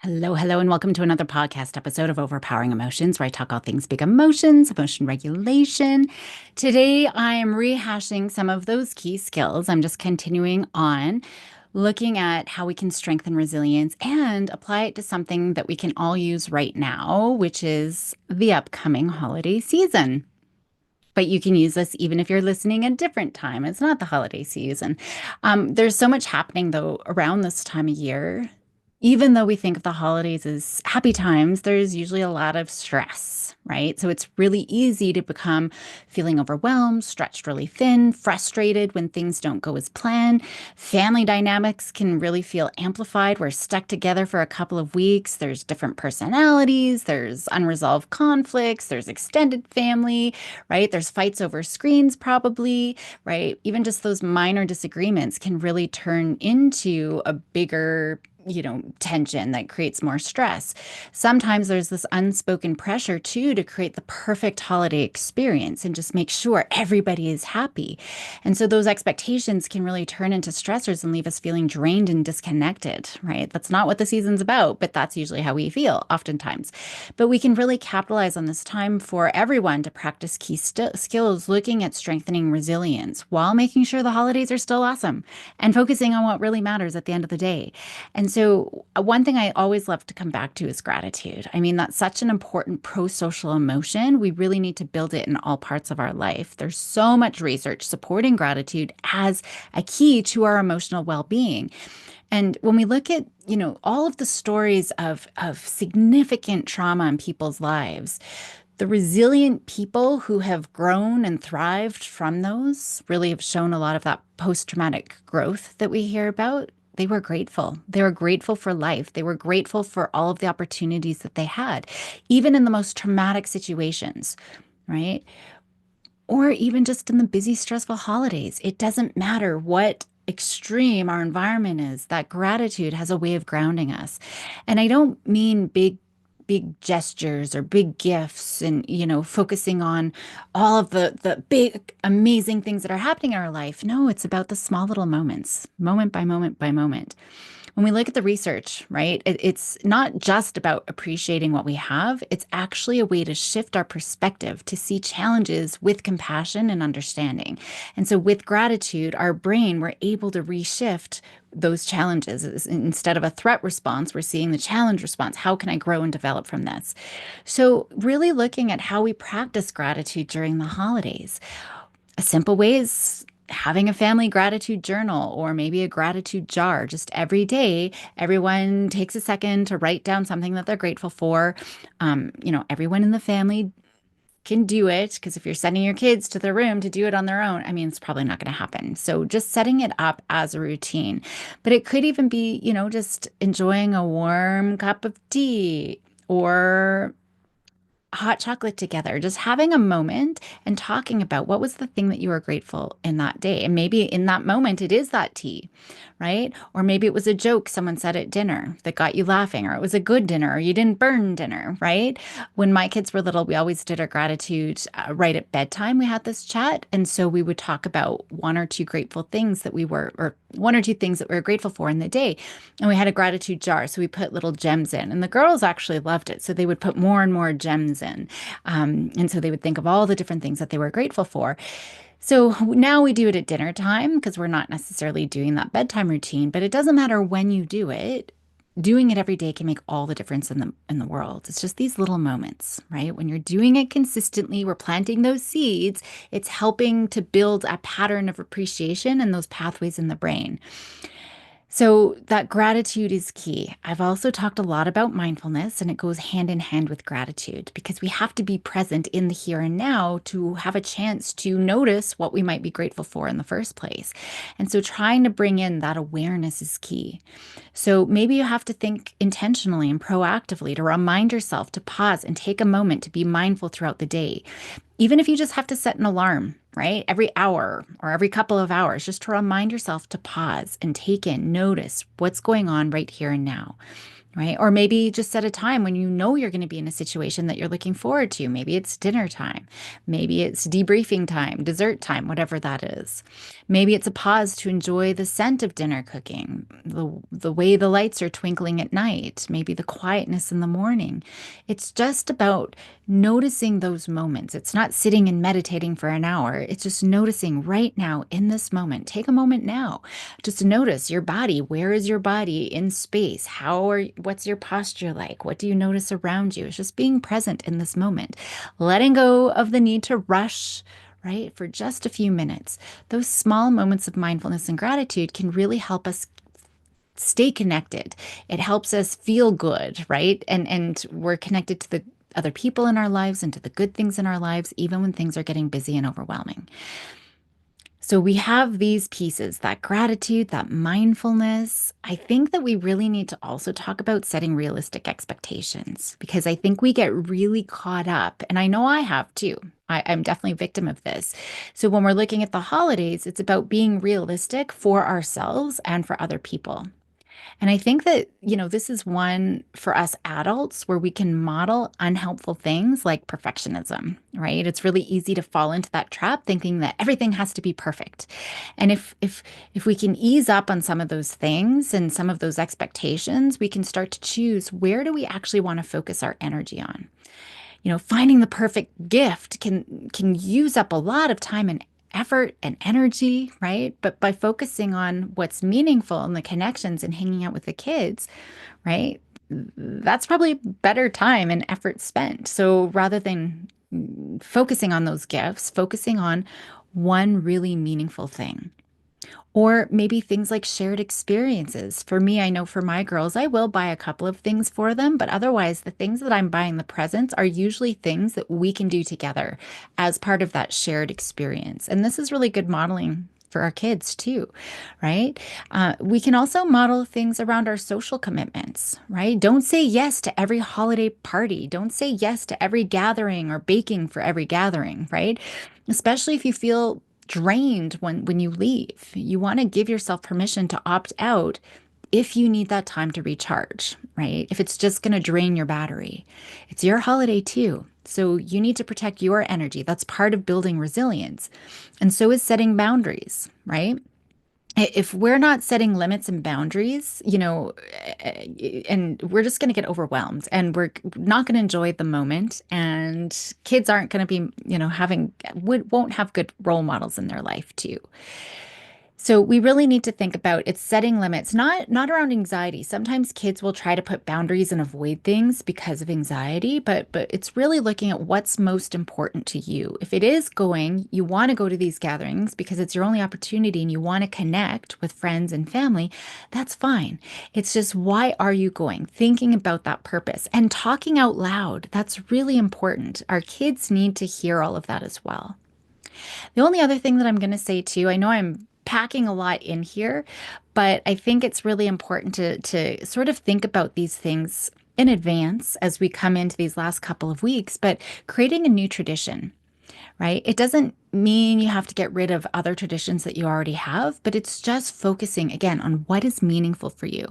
Hello, hello, and welcome to another podcast episode of Overpowering Emotions, where I talk all things big emotions, emotion regulation. Today, I am rehashing some of those key skills. I'm just continuing on looking at how we can strengthen resilience and apply it to something that we can all use right now, which is the upcoming holiday season. But you can use this even if you're listening a different time. It's not the holiday season. There's so much happening, though, around this time of year. Even though we think of the holidays as happy times, there's usually a lot of stress, right? So it's really easy to become feeling overwhelmed, stretched really thin, frustrated when things don't go as planned. Family dynamics can really feel amplified. We're stuck together for a couple of weeks. There's different personalities, there's unresolved conflicts, there's extended family, right? There's fights over screens, probably, right? Even just those minor disagreements can really turn into a bigger tension that creates more stress. Sometimes there's this unspoken pressure too to create the perfect holiday experience and just make sure everybody is happy. And so those expectations can really turn into stressors and leave us feeling drained and disconnected, right? That's not what the season's about, but that's usually how we feel oftentimes. But we can really capitalize on this time for everyone to practice key skills, looking at strengthening resilience while making sure the holidays are still awesome and focusing on what really matters at the end of the day. And so, one thing I always love to come back to is gratitude. I mean, that's such an important pro social emotion. We really need to build it in all parts of our life. There's so much research supporting gratitude as a key to our emotional well being. And when we look at, all of the stories of significant trauma in people's lives, the resilient people who have grown and thrived from those really have shown a lot of that post-traumatic growth that we hear about. They were grateful. They were grateful for life. They were grateful for all of the opportunities that they had, even in the most traumatic situations, right? Or even just in the busy, stressful holidays. It doesn't matter what extreme our environment is, that gratitude has a way of grounding us. And I don't mean big gestures or big gifts and focusing on all of the big amazing things that are happening in our life. No, it's about the small little moments, moment by moment by moment. When we look at the research, right, it's not just about appreciating what we have. It's actually a way to shift our perspective to see challenges with compassion and understanding. And so with gratitude, our brain, we're able to reshift those challenges. Instead of a threat response, we're seeing the challenge response. How can I grow and develop from this? So really looking at how we practice gratitude during the holidays. A simple way is having a family gratitude journal or maybe a gratitude jar. Just every day, everyone takes a second to write down something that they're grateful for. Everyone in the family can do it because if you're sending your kids to their room to do it on their own, I mean, it's probably not going to happen. So just setting it up as a routine. But it could even be, just enjoying a warm cup of tea or hot chocolate together, just having a moment and talking about what was the thing that you were grateful in that day. And maybe in that moment, it is that tea, right? Or maybe it was a joke someone said at dinner that got you laughing, or it was a good dinner, or you didn't burn dinner, right? When my kids were little, we always did our gratitude right at bedtime. We had this chat. And so we would talk about one or two grateful things that we were, or one or two things that we were grateful for in the day. And we had a gratitude jar. So we put little gems in, and the girls actually loved it. So they would put more and more gems in. And so they would think of all the different things that they were grateful for. So now we do it at dinner time because we're not necessarily doing that bedtime routine, but it doesn't matter when you do it. Doing it every day can make all the difference in the world. It's just these little moments, right? When you're doing it consistently, we're planting those seeds. It's helping to build a pattern of appreciation and those pathways in the brain. So that gratitude is key. I've also talked a lot about mindfulness, and it goes hand in hand with gratitude because we have to be present in the here and now to have a chance to notice what we might be grateful for in the first place. And so trying to bring in that awareness is key. So maybe you have to think intentionally and proactively to remind yourself to pause and take a moment to be mindful throughout the day. Even if you just have to set an alarm, right? Every hour or every couple of hours, just to remind yourself to pause and take in, notice what's going on right here and now. right? Or maybe just set a time when you know you're going to be in a situation that you're looking forward to. Maybe it's dinner time. Maybe it's debriefing time, dessert time, whatever that is. Maybe it's a pause to enjoy the scent of dinner cooking, the way the lights are twinkling at night, maybe the quietness in the morning. It's just about noticing those moments. It's not sitting and meditating for an hour. It's just noticing right now in this moment. Take a moment now. Just notice your body. Where is your body in space? What's your posture like? What do you notice around you? It's just being present in this moment, letting go of the need to rush, right? For just a few minutes. Those small moments of mindfulness and gratitude can really help us stay connected. It helps us feel good, right? And we're connected to the other people in our lives and to the good things in our lives, even when things are getting busy and overwhelming. So we have these pieces, that gratitude, that mindfulness. I think that we really need to also talk about setting realistic expectations because I think we get really caught up, and I know I have too. I'm definitely a victim of this. So when we're looking at the holidays, it's about being realistic for ourselves and for other people. And I think that, this is one for us adults where we can model unhelpful things like perfectionism, right? It's really easy to fall into that trap thinking that everything has to be perfect. And if we can ease up on some of those things and some of those expectations, we can start to choose where do we actually want to focus our energy on. Finding the perfect gift can use up a lot of time and effort and energy, right? But by focusing on what's meaningful and the connections and hanging out with the kids, right? That's probably better time and effort spent. So rather than focusing on those gifts, focusing on one really meaningful thing. Or maybe things like shared experiences. For me, I know for my girls, I will buy a couple of things for them, but otherwise, the things that I'm buying the presents are usually things that we can do together as part of that shared experience. And this is really good modeling for our kids too, right? We can also model things around our social commitments, right? Don't say yes to every holiday party. Don't say yes to every gathering or baking for every gathering, right? Especially if you feel drained when you leave. You want to give yourself permission to opt out if you need that time to recharge, right? If it's just going to drain your battery. It's your holiday too. So you need to protect your energy. That's part of building resilience. And so is setting boundaries, right? If we're not setting limits and boundaries, and we're just going to get overwhelmed and we're not going to enjoy the moment and kids aren't going to be, won't have good role models in their life too. So we really need to think about it's setting limits, not around anxiety. Sometimes kids will try to put boundaries and avoid things because of anxiety, but it's really looking at what's most important to you. If it is going, you want to go to these gatherings because it's your only opportunity and you want to connect with friends and family, that's fine. It's just why are you going? Thinking about that purpose and talking out loud. That's really important. Our kids need to hear all of that as well. The only other thing that I'm going to say too, I know I'm packing a lot in here, but I think it's really important to sort of think about these things in advance as we come into these last couple of weeks, but creating a new tradition, right? It doesn't mean you have to get rid of other traditions that you already have, but it's just focusing again on what is meaningful for you.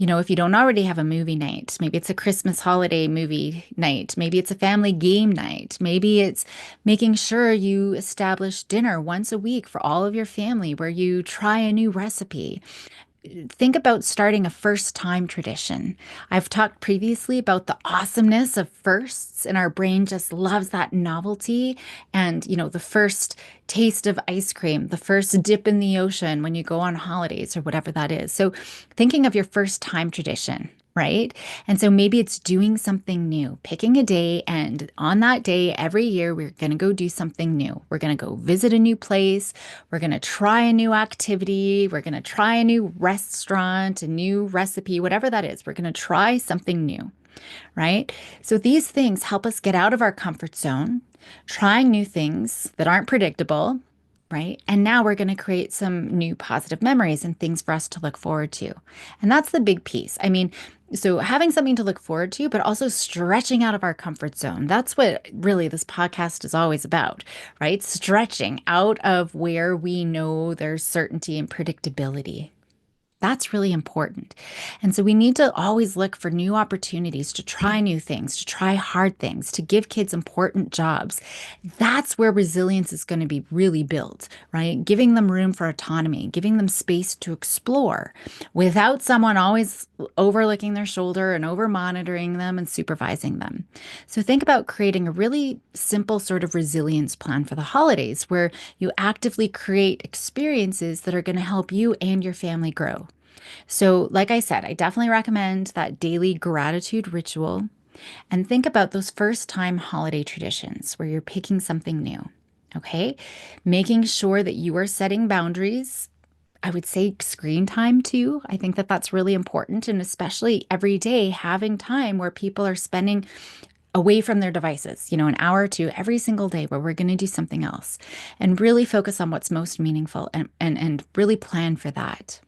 If you don't already have a movie night, maybe it's a Christmas holiday movie night, maybe it's a family game night, maybe it's making sure you establish dinner once a week for all of your family where you try a new recipe. Think about starting a first time tradition. I've talked previously about the awesomeness of firsts, and our brain just loves that novelty. And, the first taste of ice cream, the first dip in the ocean when you go on holidays or whatever that is. So, thinking of your first time tradition. Right. And so maybe it's doing something new, picking a day. And on that day, every year, we're going to go do something new. We're going to go visit a new place. We're going to try a new activity. We're going to try a new restaurant, a new recipe, whatever that is. We're going to try something new, right? So these things help us get out of our comfort zone, trying new things that aren't predictable, right? And now we're going to create some new positive memories and things for us to look forward to. And that's the big piece. I mean, so having something to look forward to, but also stretching out of our comfort zone. That's what really this podcast is always about, right? Stretching out of where we know there's certainty and predictability. That's really important. And so we need to always look for new opportunities to try new things, to try hard things, to give kids important jobs. That's where resilience is going to be really built, right? Giving them room for autonomy, giving them space to explore without someone always overlooking their shoulder and over monitoring them and supervising them. So think about creating a really simple sort of resilience plan for the holidays where you actively create experiences that are going to help you and your family grow. So, like I said, I definitely recommend that daily gratitude ritual and think about those first time holiday traditions where you're picking something new. Okay. Making sure that you are setting boundaries. I would say screen time too. I think that that's really important. And especially every day, having time where people are spending away from their devices, an hour or two every single day where we're going to do something else and really focus on what's most meaningful and really plan for that.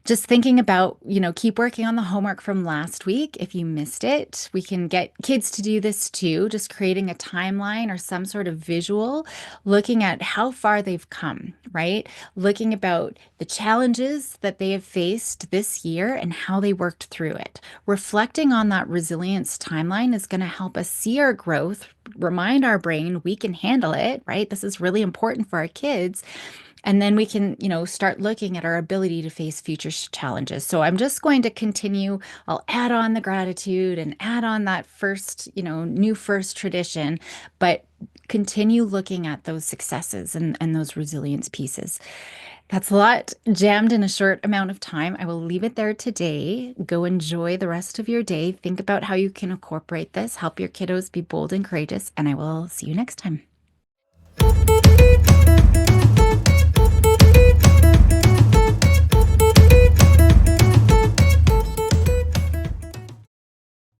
Just thinking about, keep working on the homework from last week. If you missed it, we can get kids to do this too, just creating a timeline or some sort of visual, looking at how far they've come, right? Looking about the challenges that they have faced this year and how they worked through it. Reflecting on that resilience timeline is going to help us see our growth, remind our brain we can handle it, right? This is really important for our kids, and then we can, start looking at our ability to face future challenges. So I'm just going to continue. I'll add on the gratitude and add on that first, new first tradition, but continue looking at those successes and those resilience pieces. That's a lot jammed in a short amount of time. I will leave it there today. Go enjoy the rest of your day. Think about how you can incorporate this, help your kiddos be bold and courageous, and I will see you next time.